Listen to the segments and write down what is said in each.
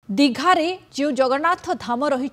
दीघारे जो जगन्नाथ धाम रही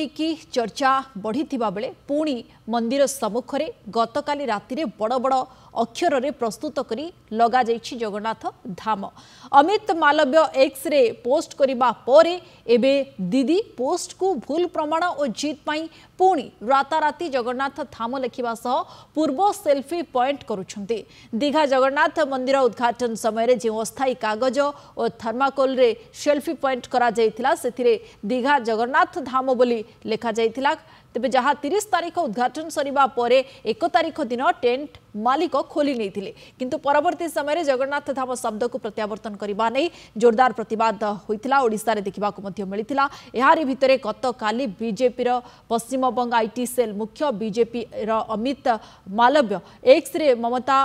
कि चर्चा बढ़ी बेले पुणी मंदिर सम्मुखें गतकाली राति बड़ बड़ अक्षर रे प्रस्तुत करी लगा जाइछि जगन्नाथ धाम। अमित मालव्य एक्स रे पोस्ट करिबा परे एबे दीदी पोस्ट को भूल प्रमाण और जीत पाई पुणी राताराति जगन्नाथ धाम लिखिबा सह पूर्व सेल्फी पॉइंट करुछंती। दीघा जगन्नाथ मंदिर उद्घाटन समय जो अस्थायी कागज और थर्माकोल रे सेल्फी पॉइंट करा जायतिला सेथिरे दीघा जगन्नाथ धाम बोली लेखा जायतिला। तेबे जहाँ 30 तारीख उद्घाटन सरिबा परे 1 तारीख दिन टेंट मालिक खोली नहीं किंतु परवर्ती समय जगन्नाथ धाम शब्द को प्रत्यावर्तन करने नहीं जोरदार प्रतिवाद होता ओडिशा रे देखा मिलता। यारि भितरे गतकाली BJP Paschim Banga IT cell मुख्य बीजेपी अमित मालव्य एक्स रे ममता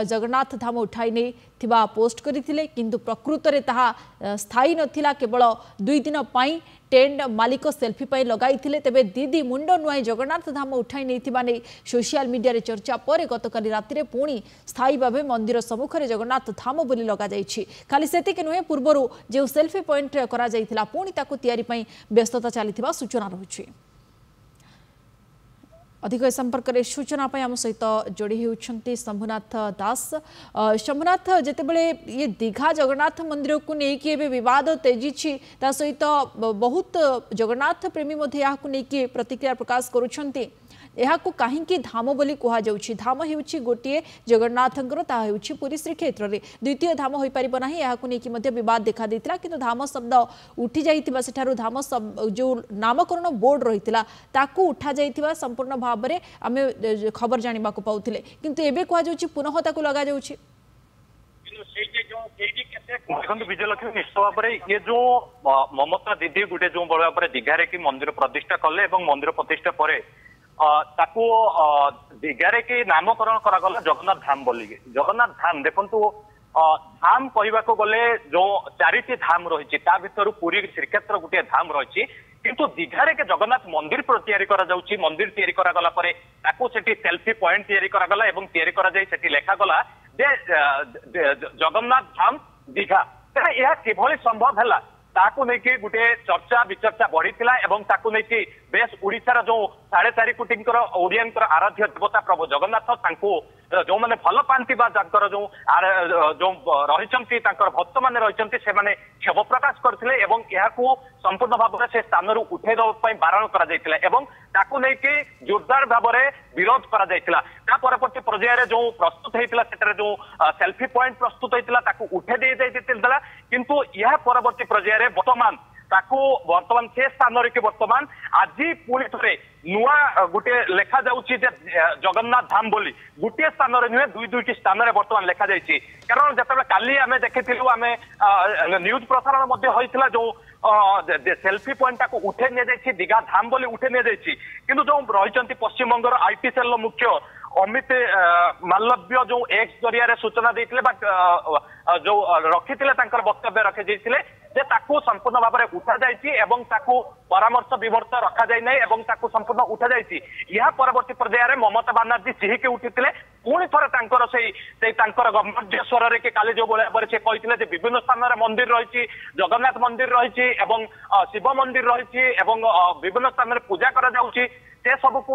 जगन्नाथ धाम उठाई नहीं पोस्ट करथिले किंतु प्रकृत रे ताहा स्थायी नथिला केवल 2 दिन पाई टेंट मालिक सेल्फी पाई लगाई तेबे दीदी मुंड नुआई जगन्नाथ धाम उठाई नहीं सोशल मीडिया रे चर्चा पर गतकाली राति पुणी स्थायी भाव मंदिर सम्मुखें जगन्नाथ धाम बोली लगा जाइछि। खाली सेतिक नुहे पूर्वर जो सेल्फी पॉइंट करा जाइथिला पुणी ताकु तैयारी पई व्यस्तता चलीथिबा सूचना रहुछि। अधिक संपर्क में सूचना आम सहित जोड़ी होती शंभुनाथ दास। शंभुनाथ जितेबले ये दीघा जगन्नाथ मंदिर को लेकिन विवाद तेजी सहित बहुत जगन्नाथ प्रेमी नहीं प्रतिक्रिया प्रकाश करुछंती। को कहीं धाम बोली कह जाउछि। धाम होउछि गोटे जगन्नाथंकर ता होउछि पुरी श्रीक्षेत्र रे द्वितीय धाम होई परिबो नाही याकु नेकी मध्ये विवाद देखा देतिला किंतु धाम शब्द उठी जाइतिबा सेठारु धाम जो नामकरण बोर्ड रहितिला ताकू उठा जाइतिबा संपूर्ण भाव रे आमे खबर जानिबा को पाउथिले किंतु एबे कह जाउछि पुनः ताकू लगा जाउछि। विजयलक्ष्मी निश्चित भाव में ये जो ममता दीदी गोटे जो बड़ भाव दीघारे की मंदिर प्रतिष्ठा कले मंदिर प्रतिष्ठा पर ताकू दीघारे की नामकरण करागला जगन्नाथ धाम बोली। जगन्नाथ धाम देखंतु धाम कहवाक गले जो 4टी धाम रही भर पुरी श्रीक्षेत्र गोटे धाम रही किंतु दीघारे के जगन्नाथ मंदिर तैयारी करा जाउछि। मंदिर तैयारी करागला परे ताकू सेठी सेल्फी पॉइंट तैयारी करागला एवं तैयारी करा जाई सेठी लेखागला जे जगन्नाथ धाम दीघा। यह किभली संभव है ताकू नहीं गोटे चर्चा विचर्चा बढ़ी नहीं बेस ओडिशार जो 4.5 कोटी ओडियन आराध्य देवता प्रभु जगन्नाथ जो मैंने भल पाती जो रही भक्त मैंने रही क्षोभ प्रकाश करते संपूर्ण भाव में से स्थान उठे बारण कर जोरदार भाव में विरोध कर परवर्ती पर्यायर जो प्रस्तुत होता जो सेल्फी पॉइंट प्रस्तुत होता उठे दे जाता किंतु यह परवर्ती पर्यायर वर्तमान से स्थान रे वर्तमान आज पुणी थे नुआ गोटे लेखा जाउछि जगन्नाथ धाम बोली गोटे स्थान नुहे दुईटी स्थान में वर्तमान लेखा जाइछि। कारण जिते काली आम देखिलु आम न्यूज प्रसारण होता जो सेल्फी पॉइंट को उठे नि दीघा धाम बोली उठे नि किंतु जो रही पश्चिम बंगर आईटी सेल मुख्य अमित मालव्य जो एक्स जरिया सूचना देते जो रखी वक्तव्य रखी जाइए संपूर्ण भाव में उठा जाइए परामर्श विमर्श रखा जाए ना संपूर्ण उठा जाइए। यह परवर्ती पर्यायर ममता बानार्जी चिहिकी उठी पुणी थे गंभीर स्वर के काली जो भाव से कहते विभिन्न स्थान में मंदिर रही जगन्नाथ मंदिर रही शिव मंदिर रही विभिन्न स्थान में पूजा कर से सब को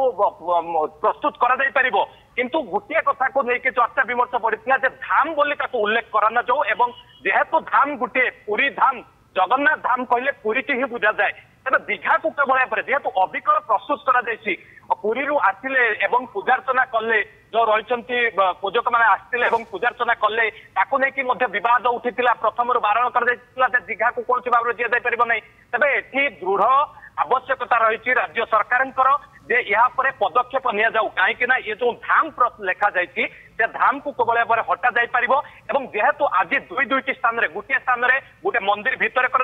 प्रस्तुत करा जाई परिबो किंतु गोटे कथा को लेकिन चर्चा विमर्श पड़ता धाम बोली उल्लेख कराना जाऊ एवं जेहेतु धाम गोटे पुरी धाम जगन्नाथ धाम कहले पुरी की ही बुझा जाए तेज दीघा को केवल जेहेतु अविकल प्रस्तुत पुरी आसिले एवं पूजार्चना कले जो रही पूजक मैंने आसते पूजार्चना कले बद उठी प्रथम बारण कर दीघा को कौन भाव में दि जापर ना तेज ये दृढ़ आवश्यकता रही राज्य सरकार जे यहाँ पर पदक्षेप निया जाऊ कहीं ये जो धाम लेखा जाइए धाम को केवल भाव हटा जाई परिबो एवं जेहेतु आज दुईटी स्थान में गोटे स्थान में गोटे मंदिर भितर कर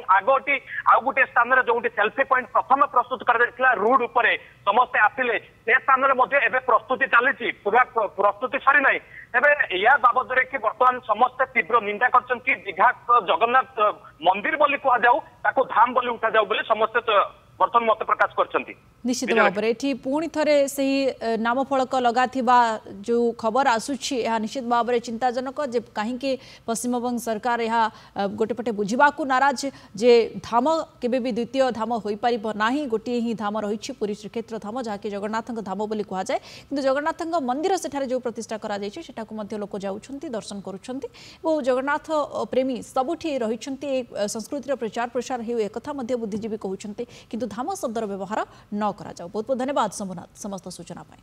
आगटी आउ गोटे स्थान में जो सेल्फी पॉइंट प्रथम प्रस्तुत कर रोड उपर समस्ते आसिले से स्थान में प्रस्तुति चली पूरा प्रस्तुति सरी ना तेरे या बाबद कि बर्तमान समस्ते तीव्र निंदा कर दीघा जगन्नाथ मंदिर बोली कह जाऊ धाम बोली उठा जाऊ समस्ते बर्तमान मत प्रकाश करछंती। निश्चित भाव में ये पुणी थे से नाम फलक लगा जो खबर आसूची यह निश्चित भाव में चिंताजनक जे कहीं पश्चिमबंग सरकार यह गोटेपटे बुझा नाराज जे धाम केबे भी द्वितीय धाम हो पार ना गोटे ही धाम रही पुरी श्रीक्षेत्र धाम जहाँकि जगन्नाथ धाम बोली कहुए कि जगन्नाथ मंदिर से जो प्रतिष्ठा करा लोक जाऊँच दर्शन करुँच जगन्नाथ प्रेमी सबुठी रही संस्कृतिर प्रचार प्रसार हो एक बुद्धिजीवी कहते किंतु धाम शब्दर व्यवहार न करा जाओ। बहुत बहुत धन्यवाद शंभुनाथ समस्त सूचना पाई।